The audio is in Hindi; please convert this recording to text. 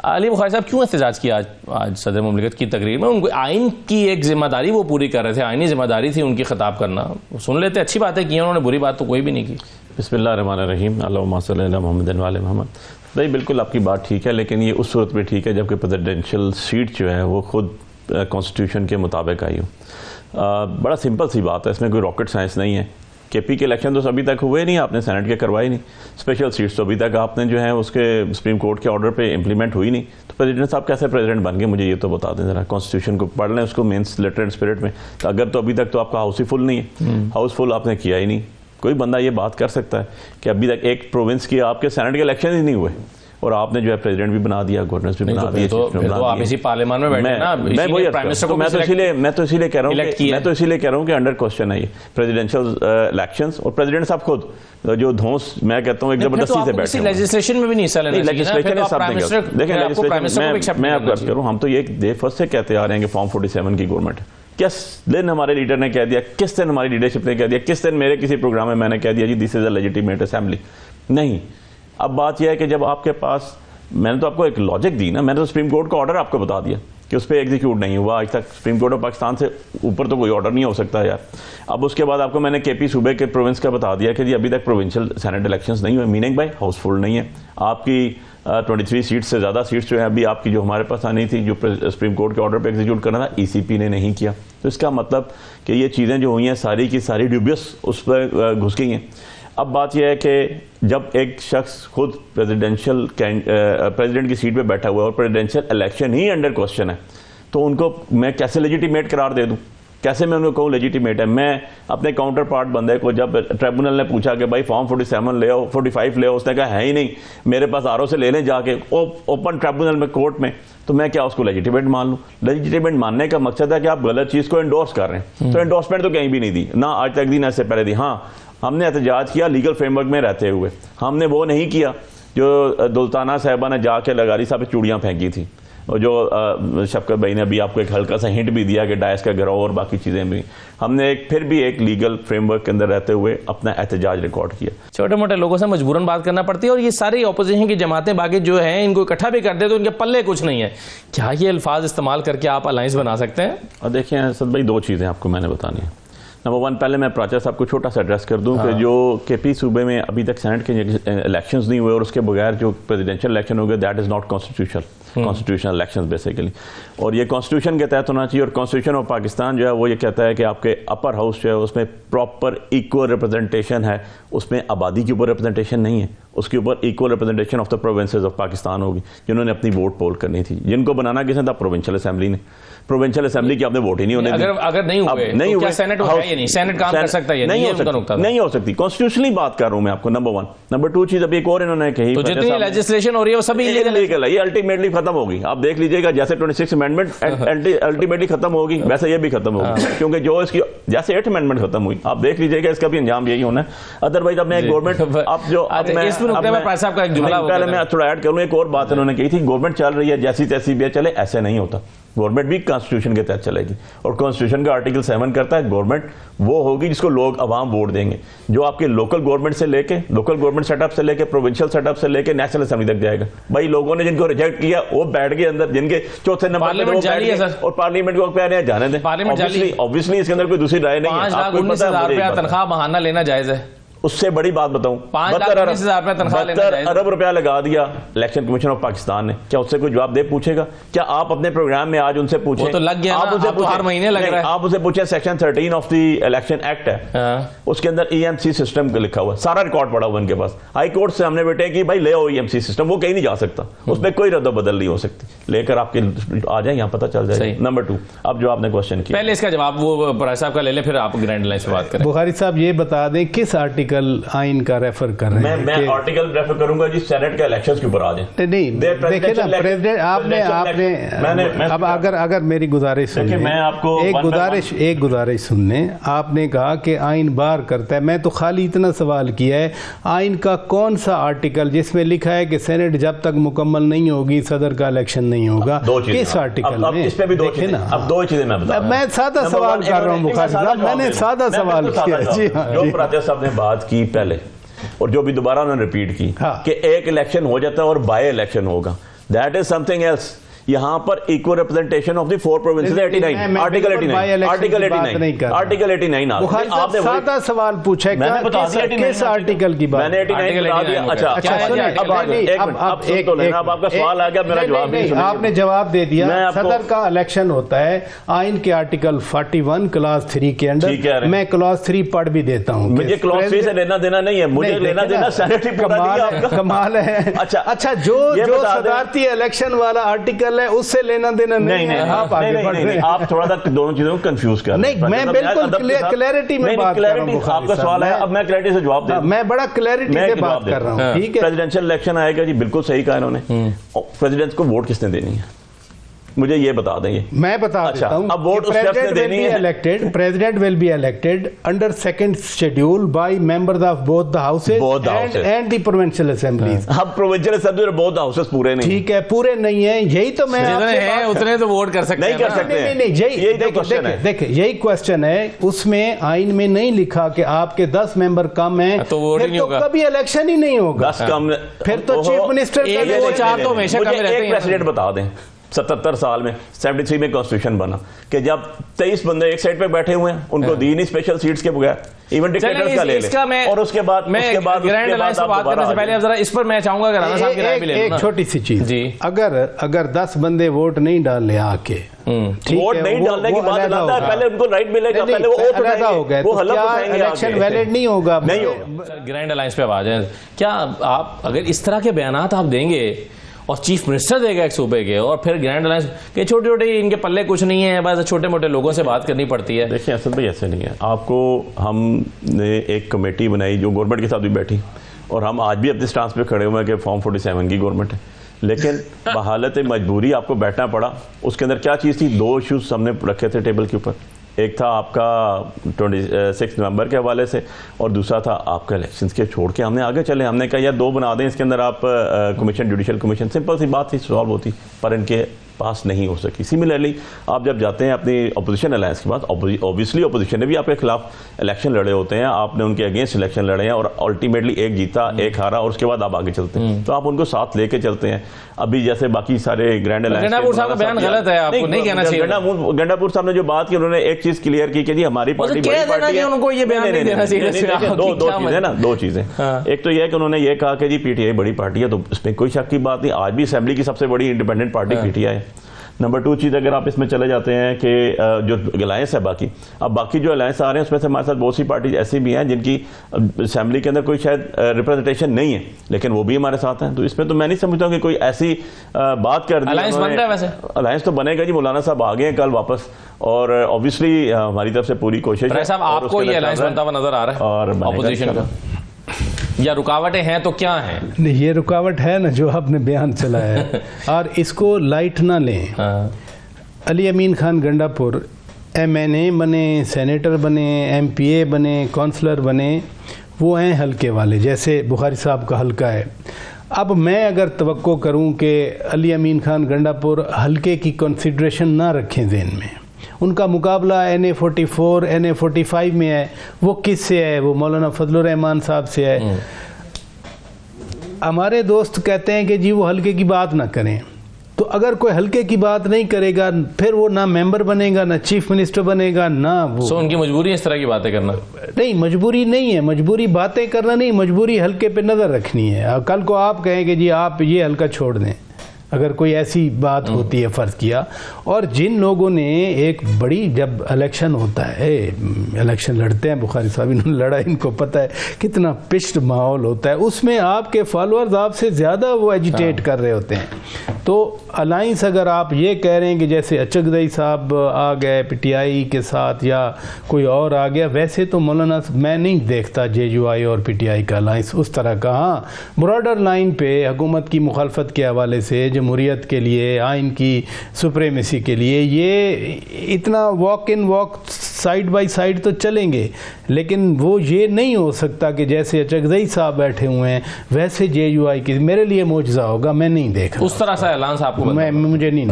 अली बुखारी साहब, क्यों एहतजाज किया आज सदर मुमलिकत की तकरीर में? उनको आइन की एक जिम्मेदारी वो पूरी कर रहे थे, आइनी जिम्मेदारी थी उनकी खिताब करना। सुन लेते, अच्छी बातें की उन्होंने, बुरी बात तो कोई भी नहीं की। बिस्मिल्लाहिर्रहमानिर्रहीम, अल्लाहुम्मा सल्ली अला मुहम्मद व आले मुहम्मद। भाई बिल्कुल आपकी बात ठीक है, लेकिन ये उस सूरत में ठीक है जबकि प्रेसिडेंशियल सीट जो है वो खुद कॉन्स्टिट्यूशन के मुताबिक आई हो। बड़ा सिंपल सी बात है, इसमें कोई रॉकेट साइंस नहीं है। केपी के इलेक्शन तो अभी तक हुए नहीं, आपने सेनेट के करवाए नहीं। स्पेशल सीट्स तो अभी तक आपने जो है उसके सुप्रीम कोर्ट के ऑर्डर पे इम्प्लीमेंट हुई नहीं। तो प्रेसिडेंट साहब कैसे प्रेसिडेंट बन गए, मुझे ये तो बता दें ज़रा। कॉन्स्टिट्यूशन को पढ़ लें, उसको मेन लेटर एंड स्पिरिट में। तो अगर तो अभी तक तो आपका हाउस ही फुल नहीं है, हाउस फुल आपने किया ही नहीं। कोई बंदा ये बात कर सकता है कि अभी तक एक प्रोविंस की आपके सेनेट के इलेक्शन ही नहीं हुए और आपने जो है प्रेसिडेंट भी बना दिया, गवर्नर भी बना दिया। तो आप इसी पार्लियामेंट में बैठे ना, मैं तो इसीलिए कह रहा हूँ कि अंडर क्वेश्चन है ये प्रेसिडेंशियल इलेक्शंस। और प्रेसिडेंट साहब खुद जो धौंस, मैं कहता हूँ एक जबरदस्ती से बैठे, लेजिस्लेशन में भी नहीं हिस्सा लेना। मैं आप बात करूँ, हम तो ये फर्स्ट से कहते आ रहे हैं कि फॉर्म 47 की गवर्नमेंट। किस दिन हमारे लीडर ने कह दिया, किस दिन हमारी लीडरशिप ने कह दिया, किस दिन मेरे किसी प्रोग्राम में मैंने कह दिया जी this is a legitimate assembly? नहीं। अब बात यह है कि जब आपके पास, मैंने तो आपको एक लॉजिक दी ना, मैंने तो सुप्रीम कोर्ट का ऑर्डर आपको बता दिया कि उस पर एग्जीक्यूट नहीं हुआ आज तक। सुप्रीम कोर्ट ऑफ पाकिस्तान से ऊपर तो कोई ऑर्डर नहीं हो सकता यार। अब उसके बाद आपको मैंने केपी सूबे के प्रोविंस का बता दिया कि जी अभी तक प्रोविंशियल सेनेट इलेक्शंस नहीं हुए, मीनिंग भाई हाउसफुल नहीं है। आपकी 23 सीट्स से ज़्यादा सीट्स जो है अभी आपकी जो हमारे पास आनी थी, जो सुप्रीम कोर्ट के ऑर्डर पे एग्जीक्यूट करना था, ईसीपी ने नहीं किया। तो इसका मतलब कि ये चीज़ें जो हुई हैं सारी की सारी ड्यूबियस उस पर घुस गई हैं। अब बात यह है कि जब एक शख्स खुद प्रेसिडेंट की सीट पे बैठा हुआ है और प्रेसिडेंशियल इलेक्शन ही अंडर क्वेश्चन है, तो उनको मैं कैसे लेजिटिमेट करार दे दूं? कैसे मैं उनको कहूँ लेजिटिमेट है? मैं अपने काउंटर पार्ट बंदे को जब ट्रिब्यूनल ने पूछा कि भाई फॉर्म 47 ले आओ, 45 ले आओ, उसने कहा है ही नहीं, मेरे पास आरओ से ले लें जाके ओपन ट्रिब्यूनल में, कोर्ट में, तो मैं क्या उसको लेजिटिमेट मान लूँ? लेजिटिमेट मानने का मकसद है कि आप गलत चीज़ को एंडोर्स कर रहे हैं। तो एंडोर्समेंट तो कहीं भी नहीं दी ना, आज तक दी ना इससे पहले दी। हाँ, हमने एहतजाज किया लीगल फ्रेमवर्क में रहते हुए, हमने वो नहीं किया जो दुल्ताना साहिबा ने जाके लगारी साहब पे चूड़ियाँ फेंकी थी, और जो शफकत भाई ने अभी आपको एक हल्का सा हिंट भी दिया कि डायस का गिराव और बाकी चीज़ें भी, हमने फिर भी एक लीगल फ्रेमवर्क के अंदर रहते हुए अपना एहतजाज रिकॉर्ड किया। छोटे मोटे लोगों से मजबूरन बात करना पड़ती है, और ये सारी ऑपोजिशन की जमातें बाकी जो हैं इनको इकट्ठा भी कर दे तो इनके पल्ले कुछ नहीं है। क्या ये अल्फाज इस्तेमाल करके आप अलायंस बना सकते हैं? और देखिए असद भाई, दो चीज़ें आपको मैंने बतानी है। नंबर वन, पहले मैं प्राचार्य साहब को छोटा सा एड्रेस कर दूं कि जो केपी सूबे में अभी तक सेनेट के इलेक्शंस नहीं हुए और उसके बगैर जो प्रेसिडेंशियल इलेक्शन हो गए, that is not constitutional elections basically. और ये कॉन्स्टिट्यूशन के तहत होना चाहिए। और कॉन्स्टिट्यूशन ऑफ पाकिस्तान जो है वो ये कहता है कि आपके अपर हाउस जो है उसमें प्रॉपर इक्वल रिप्रेजेंटेशन है, उसमें आबादी के ऊपर रिप्रेजेंटेशन नहीं है, उसके ऊपर equal representation of the provinces of Pakistan होगी जिन्होंने अपनी वोट पोल करनी थी। जिनको बनाना किसने था? प्रोविंशियल असेंबली ने। प्रोविंशियल असेंबली की आपने वोट ही नहीं होने दी। अगर नहीं हुए तो क्या सेनेट है ये नहीं, सेनेट काम कर सकता है? नहीं हो सकती। कॉन्स्टिट्यूशनली बात कर रहा हूं मैं आपको, नंबर वन। नंबर टू चीज अभी एक और इन्होंने कही, तो जितनी लेजिस्लेशन हो रही है वो सभी इलीगल है, ये अल्टीमेटली खत्म होगी। आप देख लीजिएगा, जैसे 26 अमेंडमेंट अल्टीमेटली खत्म होगी, वैसे ये भी खत्म होगी, क्योंकि जो इसकी जैसे 8th अमेंडमेंट खत्म हुई, आप देख लीजिएगा इसका भी अंजाम यही होना है। अदरवाइज अब मैं गवर्नमेंट, आप जो पहले मैं थोड़ा ऐड करूं, एक और बात इन्होंने कही थी, गवर्नमेंट चल रही है जैसी तैसी भी चले, ऐसे नहीं होता। गवर्नमेंट भी कॉन्स्टिट्यूशन के तहत चलेगी, और कॉन्स्टिट्यूशन का आर्टिकल 7 करता है गवर्नमेंट वो होगी जिसको लोग अवाम वोट देंगे, जो आपके लोकल गवर्नमेंट से लेके, लोकल गवर्नमेंट सेटअप से लेके, प्रोविंशियल सेटअप से लेके नेशनल असेंबली तक जाएगा। भाई लोगों ने जिनको रिजेक्ट किया वो बैठ के अंदर, जिनके चौथे नंबर और पार्लियामेंट को कह रहे हैं जाने दें। ऑब्वियसली इसके अंदर कोई दूसरी राय नहीं है। 5,19,000 तनख्वाह बहाना लेना जायज है। उससे बड़ी बात बताऊं, 72 अरब रुपया लगा दिया इलेक्शन कमीशन ऑफ पाकिस्तान ने। क्या उससे कोई जवाब दे पूछेगा? क्या आप अपने प्रोग्राम में आज उनसे पूछे? तो लग गया, आप उनसे हर महीने लग रहा है। आप उसे पूछे, section 13 of the election act है, उसके अंदर EMC सिस्टम लिखा हुआ है, सारा रिकॉर्ड पड़ा हुआ उनके पास। हाई कोर्ट से हमने बेटे कि भाई ले आओ EMC सिस्टम, वो कहीं नहीं जा सकता, उसमें कोई रद्द बदल नहीं हो सकती। लेकर आपके आ जाए, यहाँ पता चल जाए। नंबर 2, अब जो आपने क्वेश्चन किया, पहले इसका जवाब वो पराज साहब का ले ले, फिर आप ग्रैंड लाइन से बात करें। बुखारी साहब ये बता दें किस आर्टिकल आइन का रेफर कर रहे हैं? मैं आर्टिकल रेफर करूंगा जी, सेनेट के इलेक्शंस के ऊपर आ जाए। नहीं देखिए ना, प्रेसिडेंट आपने अब अगर मेरी गुजारिश सुनिए, मैं आपको एक गुजारिश सुनने, आपने कहा कि आइन बार करता है। मैं तो खाली इतना सवाल किया है, आइन का कौन सा आर्टिकल जिसमें लिखा है कि सेनेट जब तक मुकम्मल नहीं होगी सदर का इलेक्शन नहीं होगा? किस आर्टिकल में? इस पे भी दो चीजें, अब दो चीजें मैं बता, मैं सादा सवाल कर रहा हूँ बुखारी साहब, मैंने सादा सवाल किया। जी हाँ, जो प्राचार्य साहब ने बात की पहले और जो भी दोबारा उन्होंने रिपीट की कि एक इलेक्शन हो जाता है और बाय इलेक्शन होगा, दैट इज समथिंग एल्स। यहाँ पर equal representation of the 4 provinces 89 article 89 article 89 आपने सादा सवाल पूछा है, मैंने बता दिया किस आर्टिकल की बात? मैंने 89 बता दिया। अच्छा अब आपका सवाल आ गया, मेरा जवाब नहीं सुनेंगे। आपने जवाब दे दिया। सदर का इलेक्शन होता है आइन के आर्टिकल 41 क्लास 3 के अंडर। मैं क्लास 3 पढ़ भी देता हूँ। मुझे क्लास 3 से लेना देना नहीं है, मुझे लेना देना सेनेटरी कमाल है। अच्छा जो सदारती इलेक्शन वाला आर्टिकल है उससे लेना देना नहीं है। आप आगे बढ़ रहे हैं। आप थोड़ा सा दोनों चीजों को कंफ्यूज कर रहे हैं। नहीं, मैं बिल्कुल क्लैरिटी में बात कर रहा हूं। आपका सवाल है, अब मैं क्लैरिटी से जवाब दे रहा हूं। मैं बड़ा क्लैरिटी से बात कर रहा हूं। ठीक है, प्रेसिडेंशियल इलेक्शन आएगा जी, बिल्कुल सही कहा इन्होंने। प्रेसिडेंट को वोट किसने देनी है मुझे ये बता देंगे। मैं बता देता हूं। अब vote president will be elected under second schedule by members of both the houses and the provincial assemblies. अब प्रोविंशियल असेंबली और बोथ हाउसेस पूरे नहीं, ठीक है, पूरे नहीं है। यही तो मैं हैं उतने तो वोट कर सकते नहीं कर सकते। नहीं, देखिए यही क्वेश्चन है। उसमें आइन में नहीं लिखा कि आपके 10 मेंबर कम हैं तो वोट नहीं होगा, कभी इलेक्शन ही नहीं होगा। 10 कम फिर तो चीफ मिनिस्टर तो हमेशा कम रहते हैं। प्रेसिडेंट बता दें 77 साल में 73 में कॉन्स्टिट्यूशन बना कि जब 23 बंदे एक साइड पे बैठे हुए हैं, उनको दी नहीं स्पेशल सीट्स के बगैर, इवन डिक्टेटर्स का ले ले। और उसके बाद ग्रैंड अलायंस से बात करने से पहले अब जरा इस पर मैं चाहूंगा कि राणा साहब की राय भी ले लो। एक छोटी सी चीज जी, अगर 10 बंदे वोट नहीं डालने आके, वोट नहीं डालने की बात आता है, पहले उनको राइट मिलेगा, पहले वो वोट उठाएंगे, वो इलेक्शन वैलिड नहीं होगा। नहीं होगा। ग्रैंड अलायंस पे आ जाए, क्या आप अगर इस तरह के बयानात आप देंगे और चीफ मिनिस्टर देगा एक सूबे के, और फिर ग्रैंड अलायंस के छोटे छोटे इनके पल्ले कुछ नहीं है, बस छोटे मोटे लोगों से बात करनी पड़ती है। देखिए असद भाई ऐसे नहीं है। आपको हमने एक कमेटी बनाई जो गवर्नमेंट के साथ भी बैठी, और हम आज भी अपने स्टांस पे खड़े हुए हैं कि फॉर्म 47 की गवर्नमेंट है, लेकिन बहालत मजबूरी आपको बैठना पड़ा। उसके अंदर क्या चीज़ थी? 2 इशूज हमने रखे थे टेबल के ऊपर। एक था आपका 26 नवंबर के हवाले से, और दूसरा था आपका इलेक्शंस के छोड़ के हमने आगे चले। हमने कहा यार 2 बना दें, इसके अंदर आप कमीशन, जुडिशल कमीशन, सिंपल सी बात थी, सॉल्व होती, पर इनके पास नहीं हो सकी। सिमिलरली आप जब जाते हैं अपनी अपोजिशन अलायंस के बाद, ऑब्वियसली अपोजिशन ने भी आपके खिलाफ इलेक्शन लड़े होते हैं, आपने उनके अगेंस्ट इलेक्शन लड़े हैं, और अल्टीमेटली एक जीता एक हारा, और उसके बाद आप आगे चलते हैं, तो आप उनको साथ लेके चलते हैं। अभी जैसे बाकी सारे ग्रैंड अलायंस, गंडापुर साहब का बयान गलत है, आपको नहीं कहना चाहिए। गंडापुर साहब ने जो बात की, उन्होंने एक चीज क्लियर की कि जी हमारी पार्टी बड़ी पार्टी है, उनको ये बयान नहीं देना चाहिए। दो चीजें, एक तो यह है कि उन्होंने ये कहा कि जी पीटीआई बड़ी पार्टी है, तो इसमें कोई शक की बात नहीं, आज भी असेंबली की सबसे बड़ी इंडिपेंडेंट पार्टी पीटीआई है। नंबर 2 चीज़, अगर आप इसमें चले जाते हैं कि जो अलायंस है बाकी जो अलायंस आ रहे हैं, उसमें से हमारे साथ बहुत सी पार्टी ऐसी भी हैं जिनकी असेंबली के अंदर कोई शायद रिप्रेजेंटेशन नहीं है, लेकिन वो भी हमारे साथ हैं। तो इसमें तो मैं नहीं समझता हूँ कि कोई ऐसी बात कर दी। अलायंस बनता है वैसे? अलायंस तो बनेगा जी, मौलाना साहब आ गए हैं कल वापस, और ऑब्वियसली हमारी तरफ से पूरी कोशिश है। साहब आपको ये अलायंस बनता हुआ नजर आ रहा है और अपोजिशन का, या रुकावटें हैं तो क्या हैं? नहीं, ये रुकावट है ना जो आपने बयान चलाया है, और इसको लाइट ना लें। अली अमीन खान गंडापुर MNA बने, सेनेटर बने, MPA बने, काउंसलर बने, वो हैं हल्के वाले, जैसे बुखारी साहब का हल्का है। अब मैं अगर तवक्को करूं कि अली अमीन खान गंडापुर हल्के की कंसिडरेशन ना रखें ज़हन में, उनका मुकाबला NA 44 NA 45 में है, वो किससे है? वो मौलाना फजलुर रहमान साहब से है। हमारे दोस्त कहते हैं कि जी वो हल्के की बात ना करें, तो अगर कोई हल्के की बात नहीं करेगा, फिर वो ना मेंबर बनेगा, ना चीफ मिनिस्टर बनेगा, ना वो। सो उनकी मजबूरी है इस तरह की बातें करना? नहीं, मजबूरी नहीं है, मजबूरी बातें करना नहीं, मजबूरी हल्के पे नज़र रखनी है। कल को आप कहें कि जी आप ये हल्का छोड़ दें, अगर कोई ऐसी बात होती है, फ़र्ज़ किया। और जिन लोगों ने एक बड़ी, जब इलेक्शन होता है, इलेक्शन लड़ते हैं, बुखारी साहब इन्होंने लड़ा, इनको पता है कितना पिष्ट माहौल होता है, उसमें आपके फॉलोअर्स आपसे ज़्यादा वो एजिटेट कर रहे होते हैं। तो अलायंस अगर आप ये कह रहे हैं कि जैसे अचकज़ई साहब आ गए पीटीआई के साथ, या कोई और आ गया, वैसे तो मौलाना मैं नहीं देखता JUI और पीटीआई का अलायंस उस तरह का। हाँ, ब्रॉडर लाइन पे हुकूमत की मुखालफत के हवाले से, जमहूरियत के लिए, आइन की सुप्रीमेसी के लिए, ये इतना walk in walk side by side तो चलेंगे, लेकिन वो ये नहीं हो सकता कि जैसे अचकज़ई साहब बैठे हुए हैं वैसे JUI की। मेरे लिए मौजज़ा होगा, मैं नहीं देख रहा उस तरह से अलायंस आपको, मुझे नहीं।